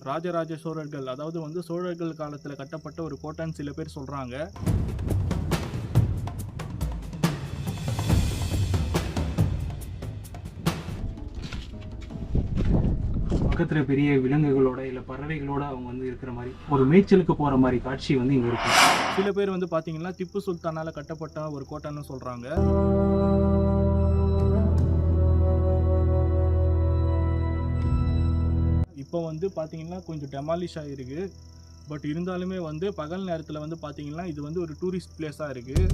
ராஜராஜ சோழர்கள், அதாவது வந்து சோழர்கள் காலத்தில் கட்டப்பட்ட ஒரு கோட்டைன்னு சில பேர் சொல்கிறாங்க. பக்கத்தில் பெரிய விலங்குகளோட இல்லை பறவைகளோட அவங்க வந்து இருக்கிற மாதிரி ஒரு மேய்ச்சலுக்கு போகிற மாதிரி காட்சி வந்து இங்கே இருக்கும். சில பேர் வந்து பார்த்தீங்கன்னா திப்பு சுல்தானால் கட்டப்பட்ட ஒரு கோட்டைன்னு சொல்கிறாங்க. இப்போ வந்து பார்த்தீங்கன்னா கொஞ்சம் டெமாலிஷ் ஆகிருக்கு. பட் இருந்தாலுமே வந்து பகல் நேரத்தில் வந்து பார்த்தீங்கன்னா இது வந்து ஒரு டூரிஸ்ட் பிளேஸாக இருக்குது.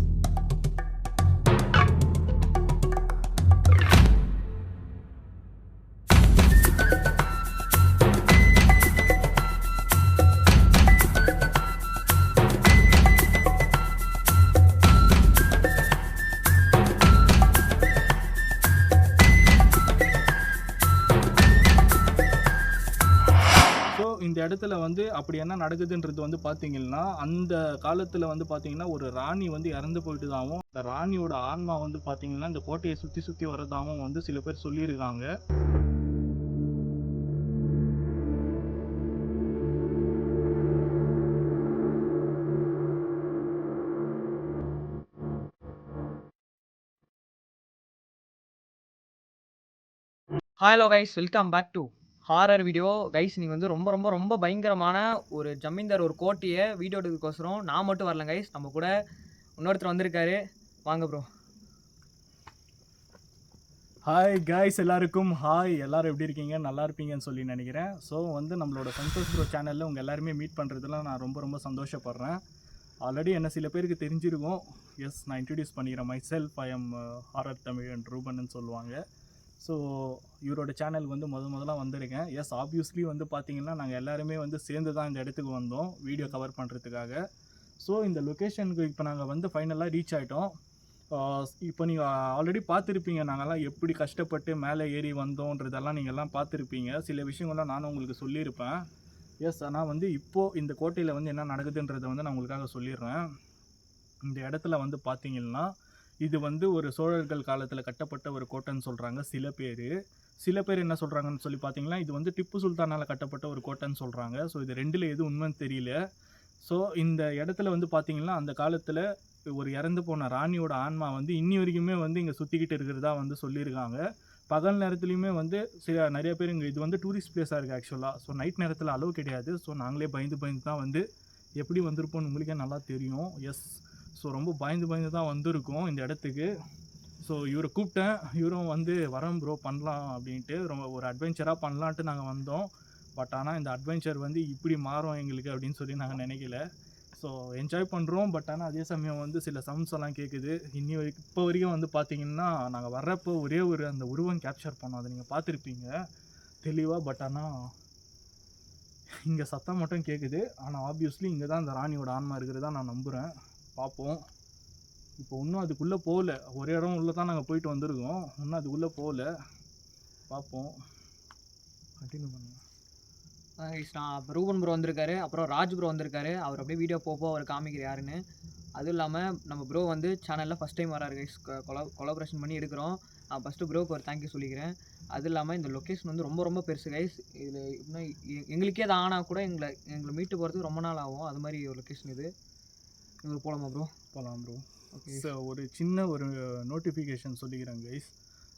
இந்த இடத்துல வந்து அப்படி என்ன நடக்குதுன்றது வந்து பார்த்தீங்கன்னா, அந்த காலத்தில் வந்து பார்த்தீங்கன்னா ஒரு ராணி வந்து இறந்து போயிட்டுதாகவும், அந்த ராணியோட ஆன்மா வந்து பார்த்தீங்கன்னா இந்த கோட்டையை சுற்றி சுற்றி வரதாகவும் வந்து சில பேர் சொல்லியிருக்காங்க. Hello guys, welcome back to horror video. Guys, நீங்கள் வந்து ரொம்ப ரொம்ப ரொம்ப பயங்கரமான ஒரு ஜமீன்தார் ஒரு கோட்டையை வீடியோ எடுக்கிறதுக்கோசரம் நான் மட்டும் வரல கைஸ், நம்ம கூட இன்னொருத்தர் வந்திருக்காரு. வாங்க ப்ரோ. ஹாய் காய்ஸ், எல்லாருக்கும் ஹாய். எல்லோரும் எப்படி இருக்கீங்க? நல்லா இருப்பீங்கன்னு சொல்லி நினைக்கிறேன். ஸோ வந்து நம்மளோட சந்தோஷ் ப்ரோ சேனலில் உங்கள் எல்லாருமே மீட் பண்ணுறதுல நான் ரொம்ப ரொம்ப சந்தோஷப்படுறேன். ஆல்ரெடி என்ன சில பேருக்கு தெரிஞ்சிருக்கும். எஸ், நான் இன்ட்ரடியூஸ் பண்ணிக்கிறேன். My self, I am horror தமிழன் ரூபன்னு சொல்லுவாங்க. ஸோ இவரோட சேனல் வந்து முதலாக வந்திருக்கேன். எஸ், ஆப்வியஸ்லி வந்து பார்த்திங்கன்னா நாங்கள் எல்லாருமே வந்து சேர்ந்து தான் இந்த இடத்துக்கு வந்தோம் வீடியோ கவர் பண்ணுறதுக்காக. ஸோ இந்த லொக்கேஷனுக்கு இப்போ நாங்கள் வந்து ஃபைனலாக ரீச் ஆகிட்டோம். இப்போ நீங்கள் ஆல்ரெடி பார்த்துருப்பீங்க நாங்கள்லாம் எப்படி கஷ்டப்பட்டு மேலே ஏறி வந்தோன்றதெல்லாம் நீங்கள்லாம் பார்த்துருப்பீங்க. சில விஷயங்கள்லாம் நானும் உங்களுக்கு சொல்லியிருப்பேன். எஸ், ஆனால் வந்து இப்போது இந்த கோட்டையில் வந்து என்ன நடக்குதுன்றதை வந்து நான் உங்களுக்காக சொல்லிடுறேன். இந்த இடத்துல வந்து பார்த்திங்கன்னா இது வந்து ஒரு சோழர்கள் காலத்தில் கட்டப்பட்ட ஒரு கோட்டைன்னு சொல்கிறாங்க சில பேர் என்ன சொல்கிறாங்கன்னு சொல்லி பார்த்தீங்கன்னா இது வந்து திப்பு சுல்தானால் கட்டப்பட்ட ஒரு கோட்டைன்னு சொல்கிறாங்க. ஸோ இது ரெண்டில் எது உண்மைன்னு தெரியல. ஸோ இந்த இடத்துல வந்து பார்த்திங்கன்னா அந்த காலத்தில் ஒரு இறந்து போன ராணியோட ஆன்மா வந்து இன்னி வரைக்குமே வந்து இங்கே சுற்றிக்கிட்டு இருக்கிறதா வந்து சொல்லியிருக்காங்க. பகல் நேரத்துலையுமே வந்து நிறைய பேர் இங்கே இது வந்து டூரிஸ்ட் பிளேஸாக இருக்குது ஆக்சுவலாக. ஸோ நைட் நேரத்தில் அளவு கிடையாது. ஸோ நாங்களே பயந்து தான் வந்து எப்படி வந்திருப்போம்னு உங்களுக்கே நல்லா தெரியும். எஸ், ஸோ ரொம்ப பயந்து தான் வந்திருக்கோம் இந்த இடத்துக்கு. ஸோ இவரை கூப்பிட்டேன், இவரும் வந்து வரோம் ப்ரோ பண்ணலாம் அப்படின்ட்டு ரொம்ப ஒரு அட்வென்ச்சராக பண்ணலான்ட்டு நாங்கள் வந்தோம். பட் ஆனால் இந்த அட்வென்ச்சர் வந்து இப்படி மாறும் எங்களுக்கு அப்படின்னு சொல்லி நாங்கள் நினைக்கல. ஸோ என்ஜாய் பண்ணுறோம். பட் ஆனால் அதே சமயம் வந்து சில சவுண்ட்ஸ் எல்லாம் கேட்குது. இப்போ வரைக்கும் வந்து பார்த்திங்கன்னா நாங்கள் வர்றப்போ ஒரே ஒரு அந்த உருவம் கேப்சர் பண்ணோம். அதை நீங்கள் பார்த்துருப்பீங்க தெளிவாக. பட் ஆனால் இங்கே சத்தம் மட்டும் கேட்குது. ஆனால் ஆப்வியஸ்லி இங்கே தான் அந்த ராணியோட ஆன்மா இருக்கிறதா நான் நம்புகிறேன். பார்ப்போம். இப்போ இன்னும் அதுக்குள்ளே போகல. ஒரு இடம் உள்ளே தான் நாங்கள் போயிட்டு வந்திருக்கோம். இன்னும் அதுக்குள்ளே போகல. பார்ப்போம். கண்டினியூ பண்ணுங்க. நான் ரூபன் ப்ரோ வந்திருக்காரு, அப்புறம் ராஜ் ப்ரோ வந்திருக்காரு. அவர் அப்படியே வீடியோ போப்போ அவர் காமிக்கிற யாருன்னு. அதுவும் இல்லாமல் நம்ம ப்ரோ வந்து சேனலில் ஃபஸ்ட் டைம் வராரு கைஸ். கொலாபரேஷன் பண்ணி எடுக்கிறோம். நான் ஃபஸ்ட்டு ப்ரோக்கு ஒரு தேங்க்யூ சொல்லிக்கிறேன். அது இல்லாமல் இந்த லொக்கேஷன் வந்து ரொம்ப ரொம்ப பெருசு கைஸ். இதில் இன்னும் எங்களுக்கே அது ஆனால் கூட எங்களை மீட்டு போகிறதுக்கு ரொம்ப நாள் ஆகும். அது மாதிரி ஒரு லொக்கேஷன் இது. இவங்களுக்கு போகலாமா ப்ரோ? போகலாம் ப்ரோ. ஓகே, ஸோ ஒரு சின்ன ஒரு நோட்டிஃபிகேஷன் சொல்லிக்கிறேன் கைஸ்.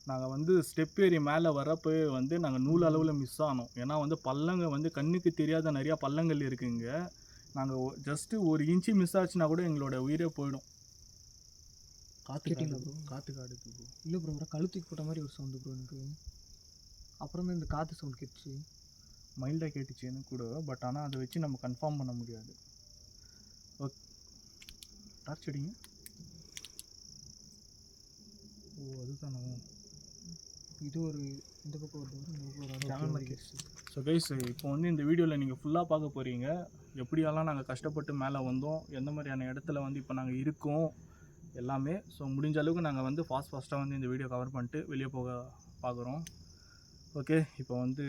நாங்கள் வந்து ஸ்டெப் ஏறி மேலே வரப்போ வந்து நாங்கள் நூல் அளவில் மிஸ் ஆனோம். ஏன்னா வந்து பள்ளங்க வந்து கண்ணுக்கு தெரியாத நிறையா பள்ளங்கள் இருக்குங்க. நாங்கள் ஜஸ்ட்டு ஒரு இன்ச்சு மிஸ் ஆச்சுன்னா கூட எங்களோட உயிரே போயிடும். காற்றுங்களா ப்ரோ? காற்று காடுது ப்ரோ. இல்லை ப்ரோ, ஒரு கழுத்துக்கு போட்ட மாதிரி ஒரு சவுண்டு ப்ரோ எனக்கு. அப்புறம் தான் இந்த காற்று சவுண்ட் கேட்டுச்சு. மைல்டாக கேட்டுச்சு எனக்கு கூட. பட் ஆனால் அதை வச்சு நம்ம கன்ஃபார்ம் பண்ண முடியாது. ஓகே, டார்ச் அடிங்க. ஓ, அதுதானோ. இது ஒரு இந்த பக்கம் ஒரு சேனல் மாதிரி கேட்டுச்சு. ஸோ கைஸ், இப்போ வந்து இந்த வீடியோவில் நீங்கள் ஃபுல்லாக பார்க்க போகிறீங்க. எப்படியெல்லாம் நாங்கள் கஷ்டப்பட்டு மேலே வந்தோம், எந்த மாதிரியான இடத்துல வந்து இப்போ நாங்கள் இருக்கோம் எல்லாமே. ஸோ முடிஞ்ச அளவுக்கு நாங்கள் வந்து ஃபாஸ்ட்டாக வந்து இந்த வீடியோ கவர் பண்ணிட்டு வெளியே போக பார்க்குறோம். ஓகே, இப்போ வந்து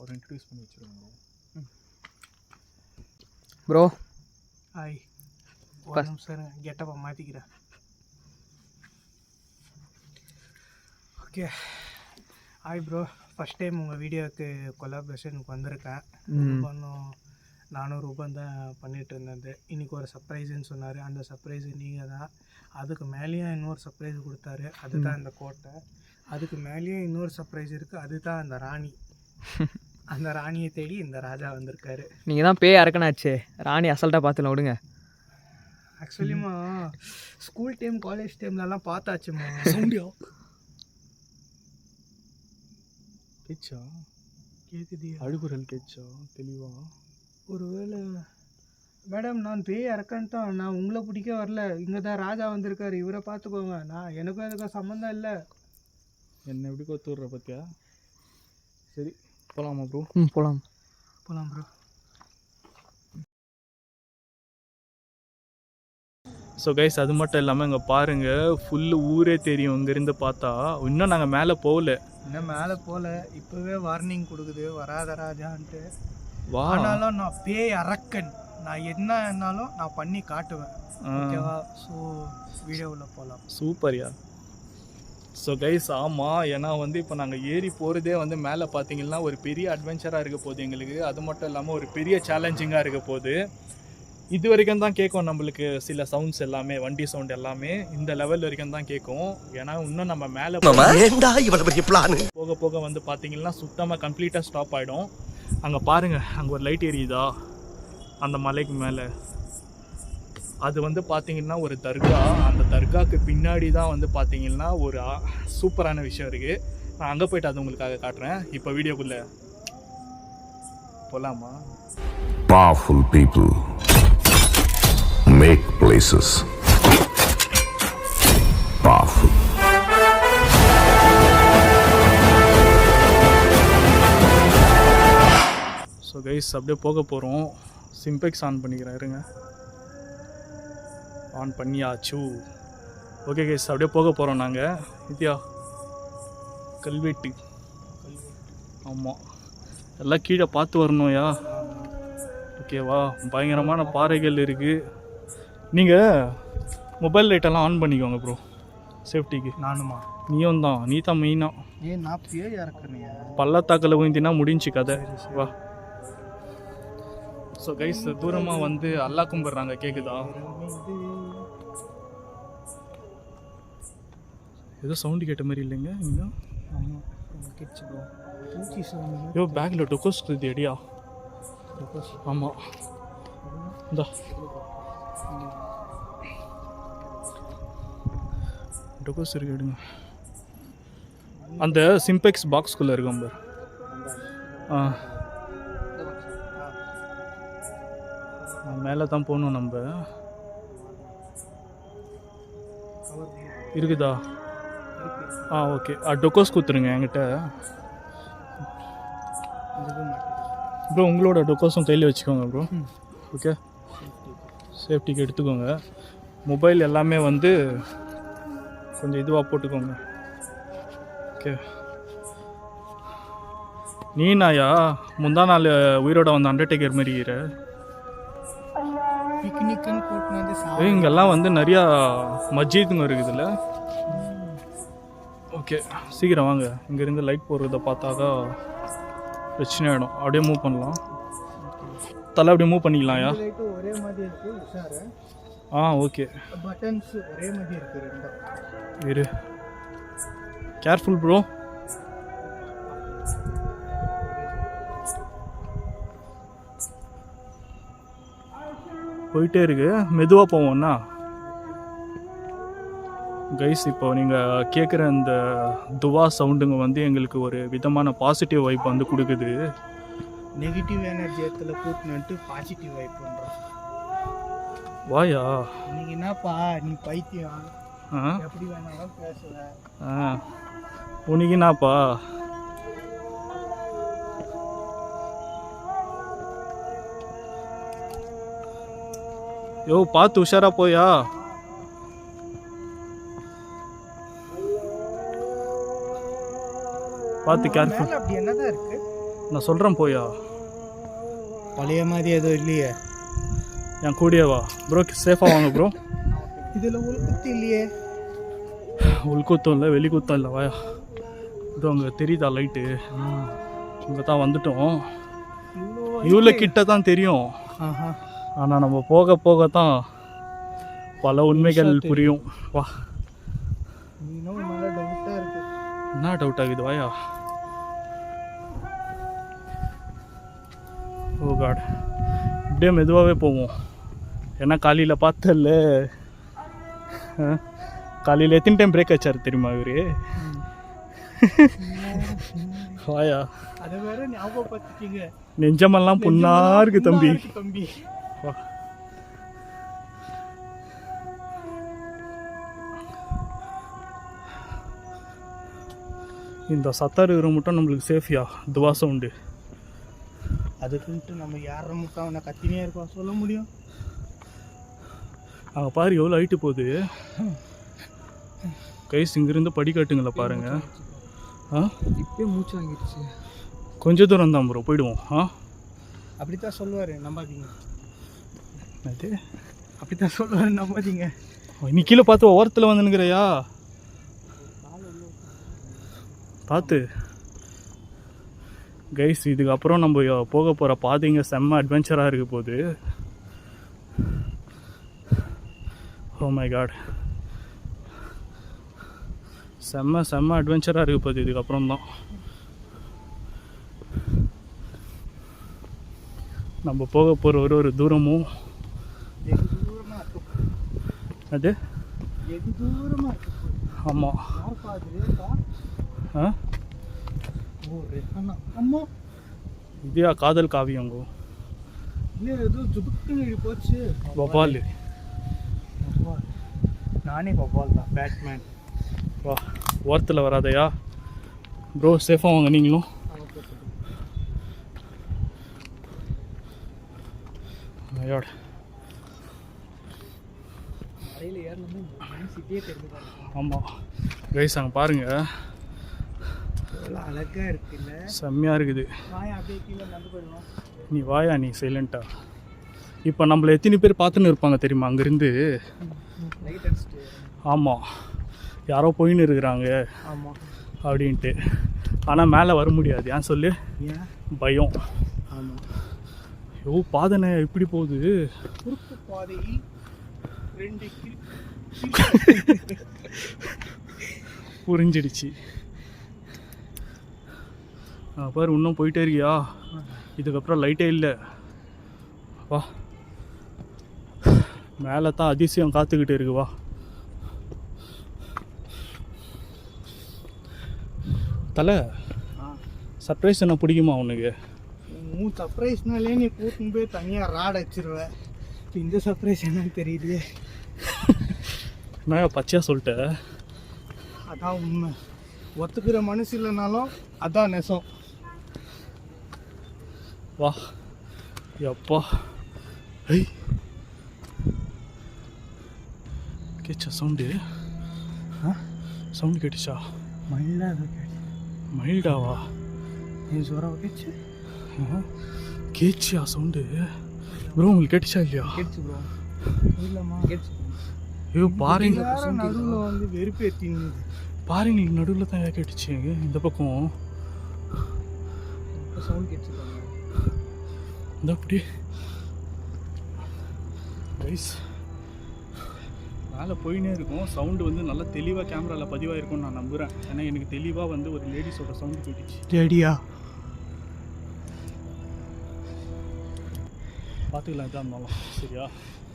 ஒரு இன்ட்ரடியூஸ் பண்ணி வச்சுருவோம் ப்ரோ. ஹாய். ஒரு நிமிஷம் கெட்டப்பா மாற்றிக்கிறேன். Okay, hi bro. First time உங்கள் வீடியோவுக்கு கொலாபரேஷனுக்கு வந்திருக்கேன். நானும் ரூபன் தான் பண்ணிகிட்டு இருந்தது. இன்றைக்கி ஒரு சர்ப்ரைஸுன்னு சொன்னார். அந்த சர்ப்ரைஸு நீங்கள் தான். அதுக்கு மேலேயும் இன்னொரு சர்ப்ரைஸ் கொடுத்தாரு. அதுதான் இந்த கோட்டை. அதுக்கு மேலேயும் இன்னொரு சர்ப்ரைஸ் இருக்குது. அதுதான் அந்த ராணி. அந்த ராணியை தேடி இந்த ராஜா வந்திருக்காரு. நீங்கள் தான் பேய் அரக்கனாச்சே, ராணி அசல்ட்டாக பார்த்துலாம் விடுங்க. ஆக்சுவலிமா ஸ்கூல் டைம் காலேஜ் டைம்லலாம் பார்த்தாச்சுமா. சவுண்டியா கேச்சா? கேட்குது. அழுகுரல் கேச்சா தெளிவா? ஒருவேளை மேடம் நான் பேய் இறக்கன்ட்டான். நான் உங்களை பிடிக்க வரல. இங்கே தான் ராஜா வந்திருக்காரு. இவரை பார்த்துக்கோங்க. எனக்கும் அதுக்கும் சம்மந்தம் இல்லை. என்ன எப்படி கொத்துடுற பத்தியா? சரி போகலாமா ப்ரோ? போகலாம் ப்ரோ. ஸோ கைஸ் அது மட்டும் இல்லாமல் இங்கே பாருங்கள் ஃபுல்லு ஊரே தெரியும் இங்கேருந்து பார்த்தா. இன்னும் நாங்கள் மேலே போகல. இன்னும் மேலே போகல. இப்போவே வார்னிங் கொடுக்குது வராத ராஜான்ட்டு. வா. ஆனாலும் நான் பேய் அரக்கன். நான் என்னாலும் நான் பண்ணி காட்டுவேன். ஓகேவா? ஸோ வீடியோவில் போகலாம். சூப்பர்யா. ஸோ கைஸ் ஆமாம், ஏன்னா வந்து இப்போ நாங்கள் ஏறி போகிறதே வந்து மேலே பார்த்தீங்கன்னா ஒரு பெரிய அட்வென்ச்சராக இருக்க போகுது எங்களுக்கு. அது மட்டும் இல்லாமல் ஒரு பெரிய சேலஞ்சிங்காக இருக்க போகுது. இது வரைக்கும் தான் கேட்கும் நம்மளுக்கு சில சவுண்ட்ஸ் எல்லாமே, வண்டி சவுண்ட் எல்லாமே இந்த லெவல் வரைக்கும் தான் கேட்கும். ஏன்னா இன்னும் நம்ம மேலே போக போக வந்து பார்த்தீங்கன்னா சுத்தமாக கம்ப்ளீட்டாக ஸ்டாப் ஆகிடும். அங்கே பாருங்கள், அங்கே ஒரு லைட் எரியுதா அந்த மலைக்கு மேலே. அது வந்து பார்த்தீங்கன்னா ஒரு தர்கா. அந்த தர்காவுக்கு பின்னாடி தான் வந்து பார்த்தீங்கன்னா ஒரு சூப்பரான விஷயம் இருக்குது. நான் அங்கே போய்ட்டு அது உங்களுக்காக காட்டுறேன். இப்போ வீடியோக்குள்ளே போகலாமா? Powerful people make places powerful. So guys அப்படியே போக போகிறோம். சிம்பெக்ஸ் ஆன் பண்ணிக்கிறேன், இருங்க. ஆன் பண்ணியாச்சு. ஓகே கைஸ் அப்படியே போக போகிறோம் நாங்கள். இந்தியா கல்வெட்டு. ஆமாம், எல்லாம் கீழே பார்த்து வரணும்யா. ஓகேவா? பயங்கரமான பாறைகள் இருக்குது. நீங்கள் மொபைல் லைட்டெல்லாம் ஆன் பண்ணிக்கோங்க ப்ரோ, சேஃப்டிக்கு. நானுமா? நீயும் தான், நீ தான் மெயினாக. நான் பேய் இறக்குறேன். பள்ளத்தாக்கில் ஊந்தினா முடிஞ்சு கதை. வா. ஸோ கைஸ் தூரமாக வந்து அல்லா கும்பிட்றாங்க, கேட்குதா? ஏதோ சவுண்டு கேட்ட மாதிரி இல்லைங்க இங்கே. ஆமாம் கேட்ச்சு ப்ரோ. பூச்சி சவுண்ட். யோ பேக்கில் டொக்கோஸ் இருக்குது அடியா. ஆமாம் இந்தா டொக்கோஸ் இருக்கு, எடுங்க. அந்த சிம்பெக்ஸ் பாக்ஸ்குள்ளே இருக்கும் பார். மேலே தான் போகணும் நம்ம. இருக்குதா? ஓகே. டொக்கோஸ் கொடுத்துருங்க என்கிட்ட ப்ரோ. உங்களோட டொக்கோஸும் கையில் வச்சுக்கோங்க ப்ரோ. ஓகே, சேஃப்டிக்கு எடுத்துக்கோங்க. மொபைல் எல்லாமே வந்து கொஞ்சம் இதுவாக போட்டுக்கோங்க. ஓகே. நீ நாயா முந்தா நாள் உயிரோட வந்த அண்டர்டேக்கர் மாதிரி இருக்கிற. பிக்னிக்குன்னு கூட்டினு வந்து இங்கெல்லாம் வந்து நிறையா மஸ்ஜிதுங்க இருக்குதுல்ல. ஓகே சீக்கிரம் வாங்க. இங்கேருந்து லைட் போடுறத பார்த்தாக்கா பிரச்சனை ஆகிடும். அப்படியே மூவ் பண்ணலாம். தலை அப்படியே மூவ் பண்ணிக்கலாம்யா. ஒரே மாதிரி இருக்கு. உஷாரு. ஓகே. பட்டன்ஸ் ஒரே மாதிரி இருக்கு ரெண்டும். இரு, கேர்ஃபுல் ப்ரோ. போயிட்டே இருக்கு, மெதுவாக போவோம்னா. கைஸ் இப்போ நீங்கள் கேட்குற இந்த துவா சவுண்டுங்க வந்து எங்களுக்கு ஒரு விதமான பாசிட்டிவ் வைப் வந்து கொடுக்குது. நெகட்டிவ் எனர்ஜி இடத்துல கூட்டினு பாசிட்டிவ் வைப் பண்ணுறோம். வாயா நீங்கள் என்னப்பா நீ பைத்தியம், எப்படி வேணாலும் பேசுவேன். உனக்கு என்னப்பா? யோ பார்த்து உஷாரா போயா. பார்த்து கேர்ஃபுல். அப்படி என்னதான் இருக்கு? நான் சொல்கிறேன் போயா. பழைய மாதிரி எதுவும் இல்லையே. என் கூடயே வா ப்ரோ. சேஃபாக வாங்க ப்ரோ. இதில் உள்குத்து இல்லையே. உள்குத்தம் இல்லை, வெளிக்குத்தம் இல்லை. வாயா. இது அங்கே தெரியுதா லைட்டு? இங்கே தான் வந்துட்டோம். இவ்வளோ கிட்ட தான் தெரியும், ஆனால் நம்ம போக போக தான் பல உண்மைகள் புரியும். வா. என்ன டவுட் ஆகுது? வாயா. ஓ காட், இப்படியே மெதுவாகவே போவோம். ஏன்னா காலையில் பார்த்தல, காலையில் எத்தனை டைம் பிரேக் வச்சார் தெரியுமா இவரு? வாயா. அதை வேற ஞாபகப்படுத்திட்டீங்க. நெஞ்சமெல்லாம் புண்ணா இருக்கு தம்பி. வா. இந்த சத்தார் இருக்கிற மட்டும் நம்மளுக்கு சேஃபியா? துவா சவுண்டு. அதுக்குன்ட்டு நம்ம யாரை முட்டா அவனை கத்தினே இருக்கோம் சொல்ல முடியும்? அங்கே பாரு எவ்வளோ ஹைட்டு போகுது. கைஸ் இங்கிருந்து படிக்கட்டுங்களா பாருங்க. இப்பயே மூச்சு வாங்கிடுச்சு. கொஞ்சம் தூரம் தான் ப்ரோ, போயிடுவோம். அப்படித்தான் சொல்லுவார், நம்பாதீங்க. அது அப்படித்தான் சொல்லுவார், நம்பாதீங்க. நீ கீழே பார்த்து ஓரத்தில் வந்துனுங்கிறையா? பார்த்து கைஸ், இதுக்கப்புறம் நம்ம போக போகிற பாதைங்க செம்ம அட்வென்ச்சராக இருக்க போகுது. ஓ மை காட், செம்ம செம்ம அட்வென்ச்சராக இருக்க போகுது இதுக்கப்புறம் தான். நம்ம போக போகிற ஒரு தூரமும் அது ஆமாம். இதையா காதல் காவியங்கோ? போச்சு வபால். நானே வபால் தான், பேட்மேன். வா, ஓரத்தில் வராதையா ப்ரோ, சேஃபாக வாங்க நீங்களும். ஆமாம் கைஸ், அங்கே பாருங்கள், அழகா இருக்குல்ல, செம்மையாக இருக்குது. அப்படியே கீழே நடந்து போயிடுவோம். நீ வாயா, நீ சைலண்ட்டா. இப்போ நம்மளை எத்தனை பேர் பார்த்துன்னு இருப்பாங்க தெரியுமா அங்கேருந்து? ஆமாம், யாரோ போயின்னு இருக்கிறாங்க அப்படின்ட்டு. ஆனால் மேலே வர முடியாது. ஏன் சொல்லு? பயம். ஆமாம். ஐயோ, பாதனை இப்படி போகுது. குறுக்கு பாதையில் 2 புரிஞ்சிடுச்சு. பாரு, இன்னும் போயிட்டே இருக்கியா? இதுக்கப்புறம் லைட்டே இல்லை. வா, மேலே தான் அதிசயம் காத்துக்கிட்டு இருக்கு. வா. தலை, சர்ப்ரைஸ் என்ன பிடிக்குமா உனக்கு? உன் சர்ப்ரைஸ்னாலே நீ கூட்டின்னு போய் தனியாக ராட் வச்சிருவேன். இந்த சர்ப்ரைஸ் என்னன்னு தெரியலையே. நான் பச்சையாக சொல்லிட்டேன். அதான் உண்மை. ஒத்துக்கிற மனசு இல்லைனாலும் அதான் நெசம். வா. எப்பா, ஐ கேச்சா சவுண்டு? சவுண்டு கேட்டுச்சா? மைல்டாக மைல்டாவா? நீ ஜோராக கேச்சு கேச்சியா சவுண்டு? ப்ரோ, உங்களுக்கு கேட்டுச்சா இல்லையா? Catch bro. இல்லைம்மா கேட்ச்சு. ஐயோ, பாருங்க, நடுவில் வந்து வெறுப்பேற்றிங்க. பாருங்களுக்கு நடுவில் தான் கேட்டுச்சு. இந்த பக்கம் சவுண்ட் கேட்ச்சு. இந்த அப்படி ரைஸ் மேலே போயினே இருக்கும். சவுண்டு வந்து நல்லா தெளிவாக கேமராவில் பதிவாக இருக்கும்னு நான் நம்புகிறேன். ஏன்னா எனக்கு தெளிவாக வந்து ஒரு லேடிஸோட சவுண்டு கேட்டுச்சு. ரெடியா? பார்த்துக்கலாம் தான் இருந்தாலும். சரியா?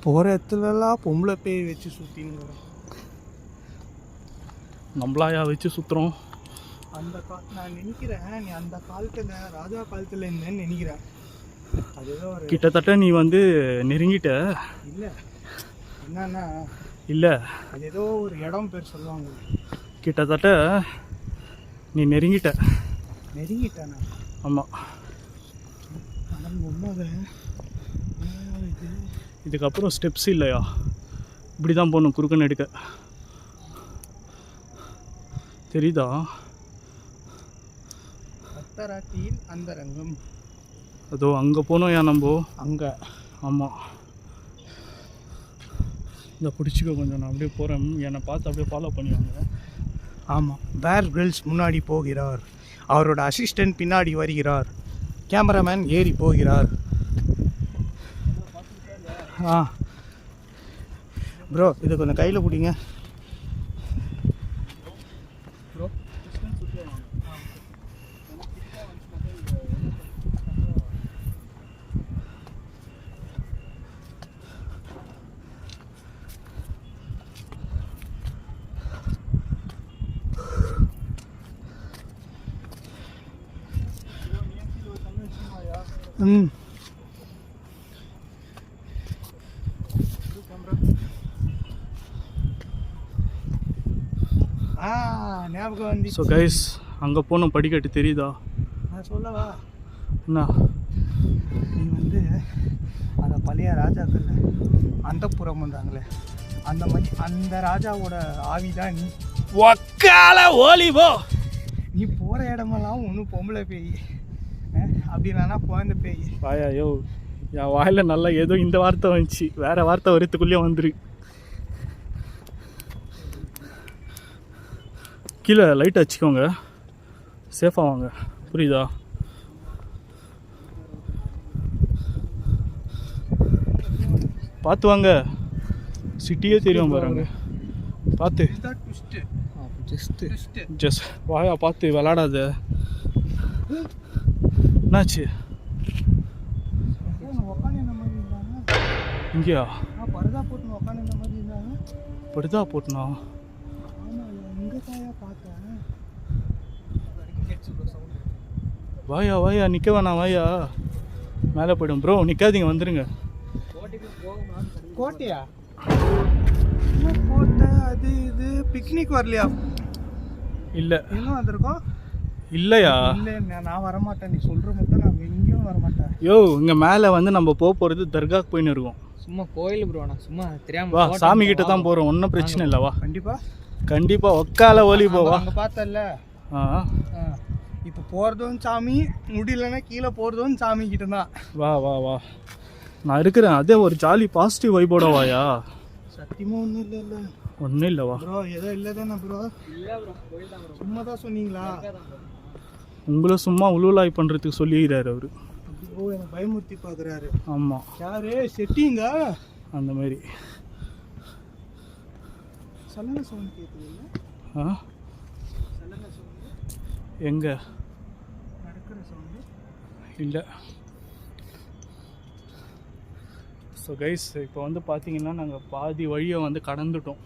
போகிற இடத்துலலாம் பொம்பளை பேய் வச்சு சுற்றின்னு நம்மளாயா வச்சு சுற்றுறோம்? அந்த நான் நினைக்கிறேன் நீ அந்த காலத்தில் ராஜா காலத்தில் இருந்தேன்னு நினைக்கிறேன். அதுதான் ஒரு கிட்டத்தட்ட நீ வந்து நெருங்கிட்ட. இல்லை, என்னன்னா இல்லை, அது ஏதோ ஒரு இடம் பேர் சொல்லுவாங்க. கிட்டத்தட்ட நீ நெருங்கிட்ட. நெருங்கிட்டானா? ஆமாம். ஆனால் உண்மை இதுக்கப்புறம் ஸ்டெப்ஸ் இல்லையா? இப்படி தான் போகணும் குறுக்குன்னு எடுக்க. தெரியுதா? அத்தராட்டியில் அந்த ரங்கம். அதோ அங்கே போனோம். ஏன் நம்ம அங்கே? ஆமாம். இந்த பிடிச்சிக்க கொஞ்சம், நான் அப்படியே போகிறேன். என்னை பார்த்து அப்படியே ஃபாலோ பண்ணுவாங்க. ஆமாம், பேர் கிரில்ஸ் முன்னாடி போகிறார், அவரோட அசிஸ்டன்ட் பின்னாடி வருகிறார், கேமராமேன் ஏறி போகிறார். ப்ரோ இதை கொஞ்சம் கையில் பிடிங்க. ம் ஞாபகம் வந்து. ஸோ கைஸ் அங்கே போனோம், படிக்கட்டு தெரியுதா? நான் சொல்லவா? என்ன? நீ வந்து அந்த பழைய ராஜாக்கள் அந்தப்புறம் வந்தாங்களே, அந்த மாதிரி அந்த ராஜாவோட ஆவி தான் நீ. ஒக்கால ஓலிபோ. நீ போகிற இடமெல்லாம் ஒன்றும் பொம்பளை பேய், அப்படின்னா குழந்தை பேய். வாயா யோ, என் வாயில் நல்லா ஏதோ இந்த வார்த்தை வந்துச்சு, வேறு வார்த்தை வரத்துக்குள்ளேயே வந்துரு. கீழே லைட் வச்சுக்கோங்க, சேஃபாக வாங்க, புரியுதா? பார்த்து வாங்க, சிட்டியே தெரியும் பாருங்க, பார்த்து. ஜஸ்ட் வாயா, பார்த்து விளாடாத. என்னாச்சு இங்கேயா? பரதா போட்டுன்னு உட்காந்து மாதிரி இருந்தாங்க. படுதா போட்டுனா? வாயா வாயா, நிற்க வேணாம், வாயா மேலே போய்டும். ப்ரோ நிற்காதீங்க, வந்துடுங்க. கோட்டையா? கோட்டை அது இது பிக்னிக் வரலையா? இல்லை. இன்னும் வந்திருக்கோம் இல்லையா? இல்லை, நான் வரமாட்டேன். நீ சொல்கிற மட்டும் நான் எங்கேயும் வரமாட்டேன். யோ, இங்கே மேலே வந்து நம்ம போக போகிறது தர்காக்கு போயின்னு இருக்கோம். சும்மா கோயில் ப்ரோ, நான் சும்மா தெரியாம வா, சாமி கிட்ட தான் போகிறோம், ஒன்றும் பிரச்சனை இல்லை. வா, கண்டிப்பாக ஒக்கால ஓலி போவா. அங்கே பார்த்தல, இப்போ போகிறதும் சாமி, முடியலன்னா கீழே போகிறதும் சாமி கிட்ட தான். வா வா வா, நான் இருக்கிறேன். அதே ஒரு ஜாலி பாசிட்டிவ் வைபோட வாயா. சத்தியமாக ஒன்றும் இல்லை. இல்லை ஒன்றும் இல்லை. வா ப்ரோ, ஏதோ இல்லை தானே ப்ரோ? இல்லை ப்ரோ, கோயில் தான் ப்ரோ. சும்மா தான் சொன்னீங்களா? உங்களை சும்மா உழுவலாய் பண்ணுறதுக்கு சொல்லிக்கிறாரு அவரு. ஓ, எனக்கு பயமுறுத்தி பார்க்குறாரு. ஆமாம், யாரு செட்டிங்க அந்த மாதிரி. சலன சவுண்ட் கேட்குது. எங்கே நடக்கிற சவுண்டு இல்லை. ஸோ கைஸ், இப்போ வந்து பார்த்தீங்கன்னா நாங்கள் பாதி வழியை வந்து கடந்துட்டோம்,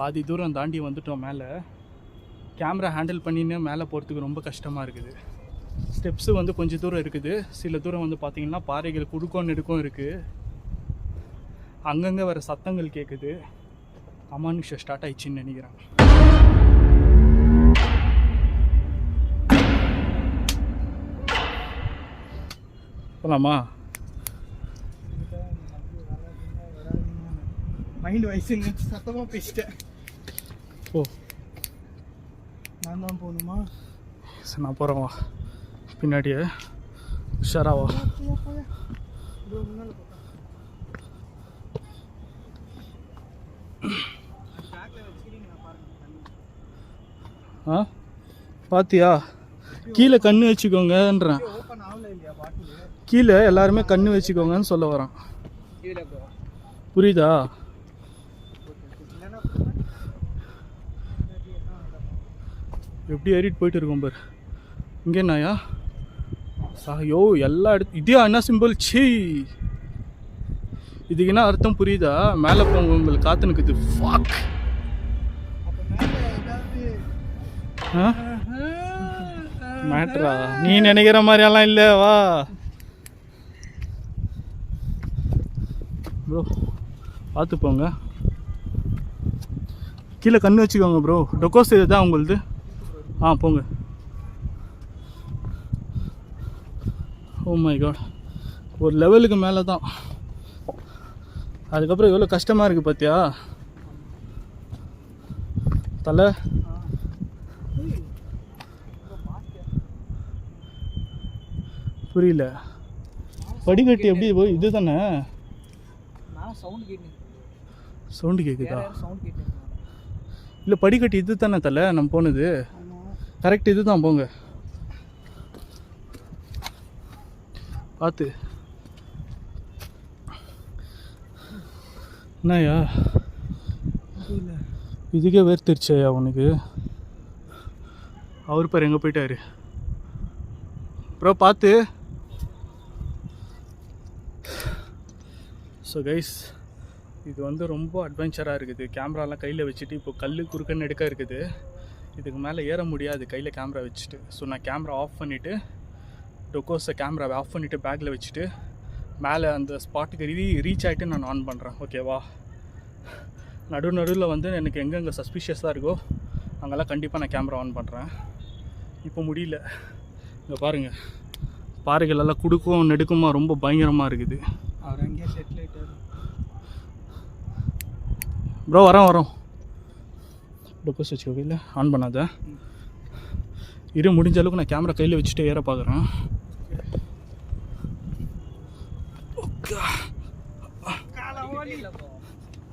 பாதி தூரம் தாண்டி வந்துட்டோம். மேலே கேமரா ஹேண்டில் பண்ணின்னு மேலே போகிறதுக்கு ரொம்ப கஷ்டமாக இருக்குது. ஸ்டெப்ஸு வந்து கொஞ்சம் தூரம் இருக்குது, சில தூரம் வந்து பார்த்திங்கன்னா பாறைகள் குடுக்கம் நெடுக்கும் இருக்குது, அங்கங்கே வர சத்தங்கள் கேட்குது. அமானுஷம் ஸ்டார்ட் ஆயிடுச்சின்னு நினைக்கிறேன். போகலாமா? மைண்ட் வயசுங்க, சத்தமாக பேசிட்டேன். ஓ, நான் தான் போகணுமா? சரி, நான் போகிறேன். வா, பின்னாடியே உஷாராவா. பாத்தியா? கீழே கண்ணு வச்சுக்கோங்கன்றேன். கீழே எல்லாருமே கண்ணு வச்சுக்கோங்கன்னு சொல்ல வரான், புரியுதா? எப்படி ஏறிட்டு போயிட்டு இருக்கோம் பாரு. இங்கே என்னயா சாயோ எல்லா இடத்து இதே என்ன சிம்பிள்? சீ, இதுக்கு என்ன அர்த்தம் புரியுதா? மேலே போங்க, உங்களுக்கு காத்துனுக்குது. ஃபாக். மேட்ரா நீ நினைக்கிற மாதிரியெல்லாம் இல்லை. வா ப்ரோ, பார்த்து போங்க, கீழே கண்ணு வச்சுக்கோங்க ப்ரோ. டொக்கோஸ் இதுதான் உங்களுது. போங்க. ஓ மை காட், ஒரு லெவலுக்கு மேலே தான். அதுக்கப்புறம் எவ்வளோ கஷ்டமாக இருக்குது பார்த்தியா தலை? புரியல. படிக்கட்டு எப்படி போய் இது தானே? சவுண்டு கேட்குதா? இல்லை படிக்கட்டு இது தானே தலை நம்ம போனது. கரெக்ட் இது தான், போங்க பார்த்து. என்னய்யா இதுக்கே வேர்த்திருச்சையா உனக்கு? அவர் பேர் எங்கே போயிட்டாரு ப்ரோ, பார்த்து. ஸோ கைஸ், இது வந்து ரொம்ப அட்வென்ச்சராக இருக்குது. கேமராலாம் கையில் வச்சுட்டு இப்போ கல் குறுக்கன்னு எடுக்க இருக்குது. இதுக்கு மேலே ஏற முடியாது கையில் கேமரா வச்சுட்டு. ஸோ நான் கேமரா ஆஃப் பண்ணிவிட்டு, டொக்கோஸை கேமராவை ஆஃப் பண்ணிவிட்டு பேக்கில் வச்சுட்டு மேலே அந்த ஸ்பாட்டுக்கு ரீச் ஆகிட்டு நான் ஆன் பண்ணுறேன். ஓகேவா? நடுவில் வந்து எனக்கு எங்கெங்கே சஸ்பிஷியஸாக இருக்கோ அங்கெல்லாம் கண்டிப்பாக நான் கேமரா ஆன் பண்ணுறேன். இப்போ முடியல. இங்கே பாருங்கள், பாறைகள் எல்லாம் குடுக்கும் நெடுக்குமா ரொம்ப பயங்கரமாக இருக்குது. அவர் அங்கேயே செட்டில் ஆகிட்டார். ப்ரோ வரோம். டொக்கோஸ் வச்சுக்கோ, இல்லை ஆன் பண்ணாத. இரு, முடிஞ்ச அளவுக்கு நான் கேமரா கையில் வச்சுட்டு ஏற பார்க்குறேன்.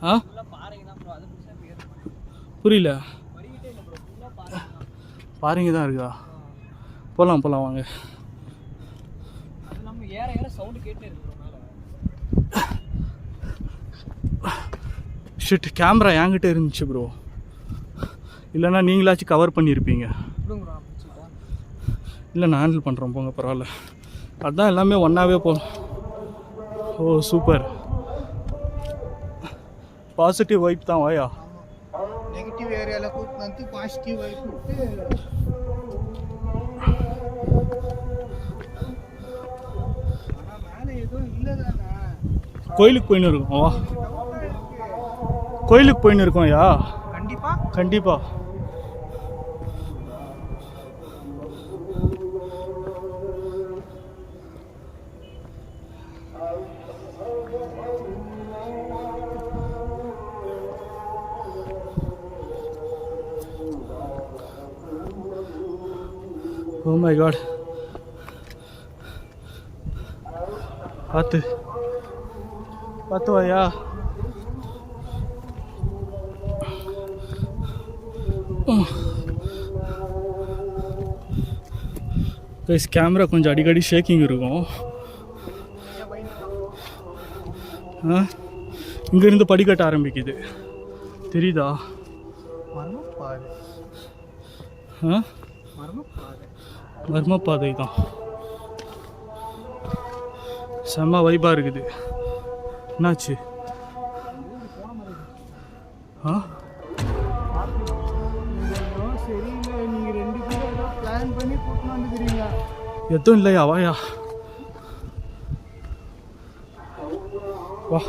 ஆ புரியல. பாருங்க தான் இருக்கா? போகலாம் வாங்க. ஷிட், கேமரா என்கிட்ட இருந்துச்சு ப்ரோ. இல்லைன்னா நீங்களாச்சும் கவர் பண்ணியிருப்பீங்க. இல்லை, நான் ஹேண்டில் பண்ணுறேன், போங்க பரவாயில்ல. அதுதான் எல்லாமே ஒன்றாவே போகணும். ஓ சூப்பர், பாசிட்டிவ் வைப் தான். வாயா நெகட்டிவ் ஏரியாவில் கூப்பிட்டு வந்து பாசிட்டிவ் வைப் விட்டு ஆனால் மேலே எதுவும் இல்லை தானே. கோயிலுக்கு போயின்னு இருக்கோம். வா, கோயிலுக்கு போயின்னு இருக்கோம். ஐயா கண்டிப்பாக. Oh my god. பார்த்து வாயா. கேமரா கொஞ்சம் அடிக்கடி ஷேக்கிங் இருக்கும். இங்கேருந்து படிக்கட்ட ஆரம்பிக்குது, தெரியுதா? மர்மப்பாதை தான். செம்ம வைப்பாக இருக்குது. என்னாச்சு? சரியில்லை, நீங்கள் 2 பேரும் ஏதோ பிளான் பண்ணி கூட்டின்னு வந்துக்கிறீங்க. எதுவும் இல்லையா? வாயா வா.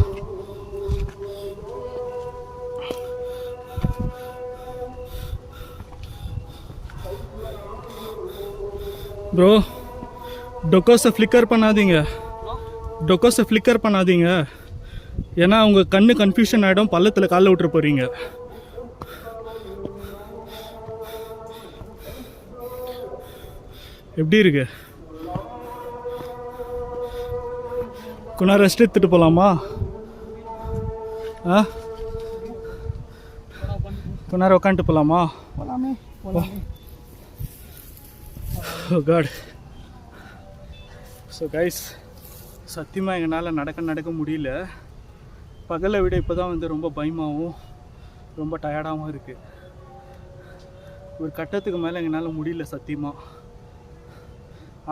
ப்ரோ, டொக்கோஸை ஃப்ளிக்கர் பண்ணாதீங்க. ஏன்னா உங்கள் கண்ணு கன்ஃபியூஷன் ஆகிடும், பள்ளத்தில் காலை விட்டுற போகிறீங்க. எப்படி இருக்கு? கொஞ்ச நேரம் ரெஸ்ட் எடுத்துகிட்டு போகலாமா? கொஞ்ச நேரம் உட்காந்துட்டு போகலாமா? போகலாமே. Oh God. ஸோ கைஸ், சத்தியமாக எங்களால் நடக்க முடியல. பகலை விட இப்போ தான் வந்து ரொம்ப பயமாகவும் ரொம்ப டயர்டாகவும் இருக்குது. ஒரு கட்டத்துக்கு மேலே எங்களால் முடியல சத்தியமாக.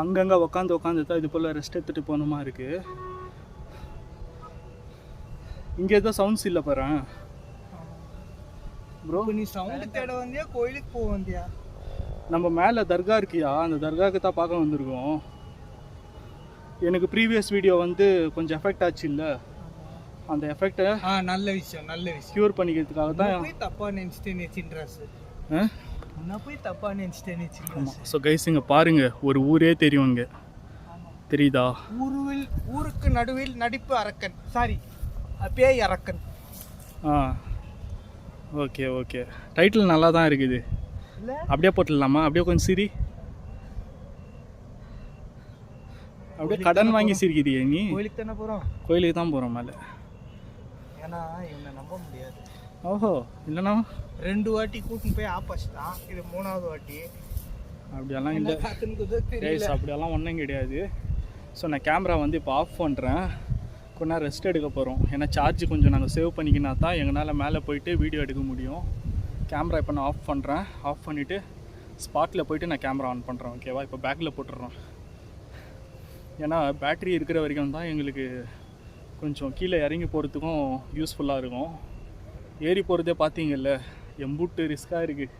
அங்கங்கே உட்காந்து தான் இது போல் ரெஸ்ட் எடுத்துகிட்டு போகணுமா இருக்குது. இங்கே தான் சவுண்ட்ஸ் இல்லை பாரு ப்ரோ. நீ சவுண்டு தேட வந்தியா கோயிலுக்கு போக வந்தியா? நம்ம மேலே தர்கா இருக்கியா, அந்த தர்காவுக்கு தான் பார்க்க வந்திருக்கோம். எனக்கு ப்ரீவியஸ் வீடியோ வந்து கொஞ்சம் எஃபெக்ட் ஆச்சு இல்லை, அந்த எஃபெக்டை நல்ல விஷயம் க்யூர் பண்ணிக்கிறதுக்காக தான். தப்பாக நினச்சிட்டேன். ஆமாம். ஸோ கைஸ், இங்கே பாருங்கள், ஒரு ஊரே தெரியும் இங்கே, தெரியுதா? ஊருக்கு நடுவில் நடிப்பு அரக்கன், பேய் அரக்கன். ஓகே. டைட்டில் நல்லா தான் இருக்குது. அப்படியே போட்டுடலாமா? அப்படியே கொஞ்சம் சிரி. அப்படியே கடன் வாங்கி சிரிக்கிறியே நீ. கோயிலுக்கு தானே போகிறோம். கோயிலுக்கு தான் போகிறோம் மேலே. ஏன்னா இவனை நம்ப முடியாது. ஓஹோ இல்லைண்ணா 2 வாட்டி கூட்டின்னு போய் ஆப்போசிட் இது 3வது வாட்டி. அப்படியெல்லாம் இல்லை காத்துன்னு தெரியல. அப்படியெல்லாம் ஒன்றும் கிடையாது. ஸோ நான் கேமரா வந்து இப்போ ஆஃப் பண்ணுறேன். கொஞ்ச நேரம் ரெஸ்ட் எடுக்க போகிறோம். ஏன்னா சார்ஜ் கொஞ்சம் நாங்கள் சேவ் பண்ணிக்கினா தான் எங்களால் மேலே போயிட்டு வீடியோ எடுக்க முடியும். கேமரா இப்போ நான் ஆஃப் பண்ணுறேன். ஆஃப் பண்ணிவிட்டு ஸ்பாட்டில் போயிட்டு நான் கேமரா ஆன் பண்ணுறேன். ஓகேவா? இப்போ பேக்கில் போட்டுடுறோம். ஏன்னா பேட்ரி இருக்கிற வரைக்கும் தான் எங்களுக்கு கொஞ்சம் கீழே இறங்கி போகிறதுக்கும் யூஸ்ஃபுல்லாக இருக்கும். ஏறி போகிறதே பார்த்தீங்கல்ல எம்புட்டு ரிஸ்க்காக இருக்குது.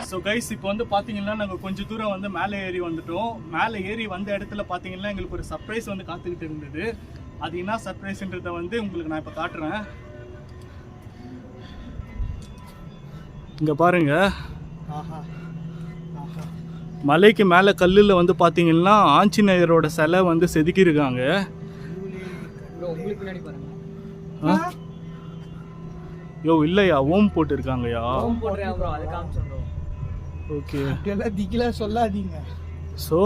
ஸோ கைஸ் இப்போ வந்து பார்த்தீங்கன்னா நாங்கள் கொஞ்சம் தூரம் வந்து மேலே ஏறி வந்துட்டோம். மேலே ஏறி வந்த இடத்துல பார்த்தீங்கன்னா எங்களுக்கு ஒரு சர்ப்ரைஸ் வந்து காத்துக்கிட்டு இருந்தது. அது என்ன சர்ப்ரைஸ்ன்றதை வந்து உங்களுக்கு நான் இப்போ காட்டுறேன். இங்கே பாருங்க, மலைக்கு மேலே கல்லில் வந்து பார்த்தீங்கன்னா ஆஞ்சநேயரோட சிலை வந்து செதுக்கியிருக்காங்க. உங்களுக்கு பின்னாடி பாருங்க. யோ இல்லையா, ஓம் போட்டுருக்காங்கயா. ஓம் போடுறேன் ப்ரோ, அது காமிச்சோம். ஓகே, அப்படியெல்லாம் திக்கிலாம் சொல்லாதீங்க. ஸோ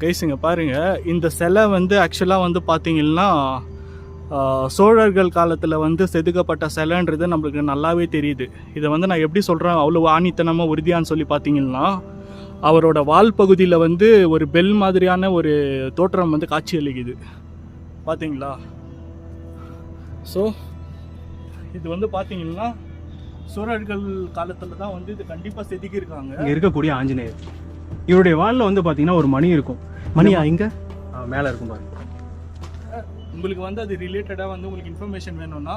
கைஸ் இங்கே பாருங்கள், இந்த சிலை வந்து ஆக்சுவலாக வந்து பார்த்தீங்கன்னா சோழர்கள் காலத்தில் வந்து செதுக்கப்பட்ட சிலைன்றது நம்மளுக்கு நல்லாவே தெரியுது. இதை வந்து நான் எப்படி சொல்கிறேன் அவ்வளோ ஆணித்தனமாக உறுதியான்னு சொல்லி பார்த்தீங்கன்னா, அவரோட வால் பகுதியில் வந்து ஒரு பெல் மாதிரியான ஒரு தோற்றம் வந்து காட்சி அளிக்குது. பார்த்தீங்களா? ஸோ இது வந்து பார்த்தீங்கன்னா சோழர்கள் காலத்தில் தான் வந்து இது கண்டிப்பாக செதுக்கியிருக்காங்க. இங்கே இருக்கக்கூடிய ஆஞ்சநேயர், இவருடைய வாலில் வந்து பார்த்தீங்கன்னா ஒரு மணி இருக்கும். மணியா இங்கே மேலே இருக்கும் பாருங்க. உங்களுக்கு வந்து அது ரிலேட்டடாக வந்து உங்களுக்கு இன்ஃபர்மேஷன் வேணும்னா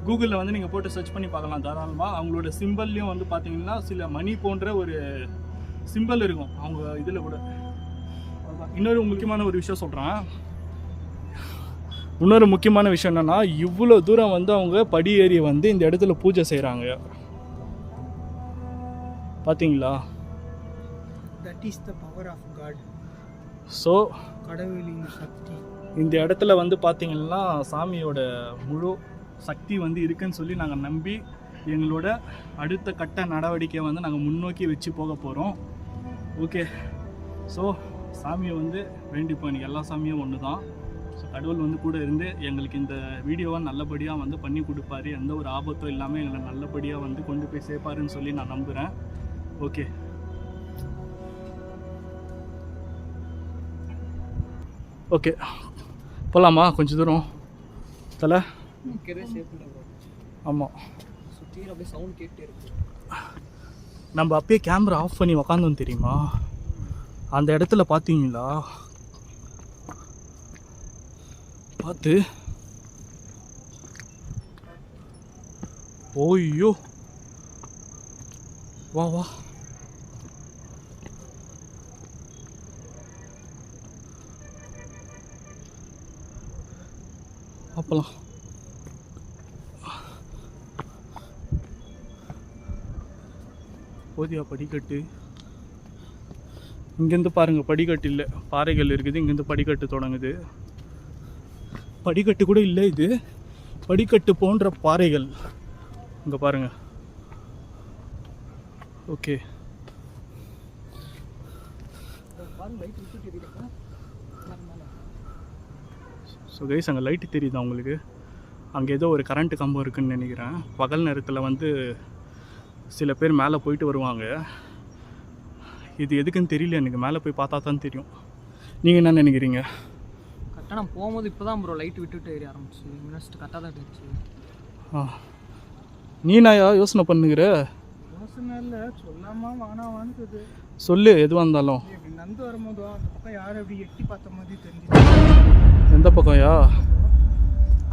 கூகுளில் வந்து நீங்கள் போட்டு சர்ச் பண்ணி பார்க்கலாம் தாராளமாக. அவங்களோட சிம்பிள்லேயும் வந்து பார்த்தீங்கன்னா சில மணி போன்ற ஒரு சிம்பிள் இருக்கும் அவங்க இதில் கூட. இன்னொரு முக்கியமான ஒரு விஷயம் சொல்கிறேன். இன்னொரு முக்கியமான விஷயம் என்னென்னா, இவ்வளோ தூரம் வந்து அவங்க படி ஏறி வந்து இந்த இடத்துல பூஜை செய்கிறாங்க. பார்த்தீங்களா? That is the power of God. So கடவுளின் சக்தி இந்த இடத்துல வந்து பார்த்தீங்கன்னா சாமியோட முழு சக்தி வந்து இருக்குன்னு சொல்லி நாங்கள் நம்பி எங்களோட அடுத்த கட்ட நடவடிக்கையை வந்து நாங்கள் முன்னோக்கி வச்சு போக போகிறோம். ஓகே, ஸோ சாமியை வந்து வேண்டிப்போம். எனக்கு எல்லா சாமியும் ஒன்று தான். ஸோ கடவுள் வந்து கூட இருந்து எங்களுக்கு இந்த வீடியோவை நல்லபடியாக வந்து பண்ணி கொடுப்பாரு. எந்த ஒரு ஆபத்தும் இல்லாமல் எங்களை நல்லபடியாக வந்து கொண்டு போய் சேர்ப்பாருன்னு சொல்லி நான் நம்புகிறேன். ஓகே, ஓகே போகலாமா? கொஞ்சம் தூரம் தலை. ஆமாம், சுற்றி அப்படியே சவுண்ட் கேட்டே இருக்கு. நம்ம அப்பயே கேமரா ஆஃப் பண்ணி உக்காந்தோம் தெரியுமா? அந்த இடத்துல பார்த்தீங்களா? பார்த்து ஓய்யோ, வா வா. அப்பலாம் போதியா படிக்கட்டு. இங்கேருந்து பாருங்கள், படிக்கட்டு இல்லை, பாறைகள் இருக்குது. இங்கேருந்து படிக்கட்டு தொடங்குது. படிக்கட்டு கூட இல்லை, இது படிக்கட்டு போன்ற பாறைகள். இங்கே பாருங்கள். ஓகே, ஸோ கைஸ் அங்கே லைட்டு தெரியுதா உங்களுக்கு? அங்கே ஏதோ ஒரு கரண்ட்டு கம்பம் இருக்குதுன்னு நினைக்கிறேன். பகல் நேரத்தில் வந்து சில பேர் மேலே போயிட்டு வருவாங்க. இது எதுக்குன்னு தெரியல எனக்கு, மேலே போய் பார்த்தா தான் தெரியும். நீங்கள் என்ன நினைக்கிறீங்க? கரெக்டாக நான் போகும்போது இப்போ தான் ப்ரோ லைட் விட்டுட்டு ஏறி ஆரம்பிச்சு. இன்வெஸ்ட் கரெக்டாக தான் இருந்துச்சு. நீ நாயா யோசனை பண்ணுகிற? யோசனை இல்லை, சொல்லாமா வானாவான்னு சொல்லு எதுவாக இருந்தாலும். நந்து வரும்போது அந்த பக்கம் யாரும் அப்படி எட்டி பார்த்த மாதிரி தெரிஞ்சிச்சு. எந்த பக்கம்யா?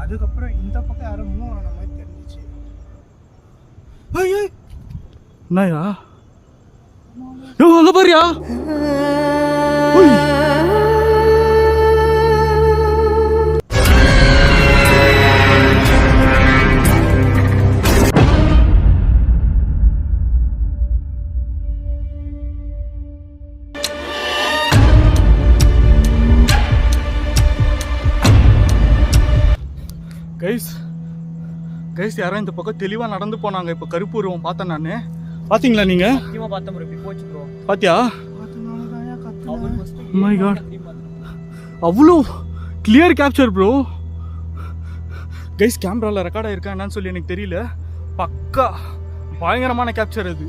அதுக்கப்புறம் இந்த பக்கம் யாரும் மூவ் ஆன மாதிரி தெரிஞ்சிச்சு. என்னயா? யோ அங்கே பாரியா? கைஸ் கைஸ் யாரோ இந்த பக்கம் தெளிவாக நடந்து போனாங்க. இப்போ கருப்பு உருவம் பார்த்தேன் நான். பார்த்தீங்களா நீங்கள்? சத்தியமாக பார்த்தேன் ப்ரோ, இப்படி போச்சு ப்ரோ. பார்த்தியா? அதனாலதான் அவர் ஃபஸ்ட்டு Oh my God. அவ்வளோ கிளியர் கேப்சர் ப்ரோ. கைஸ் கேமராவில் ரெக்கார்ட் ஆகிருக்கா என்னன்னு சொல்லி எனக்கு தெரியல. பக்கா பயங்கரமான கேப்சர் அது.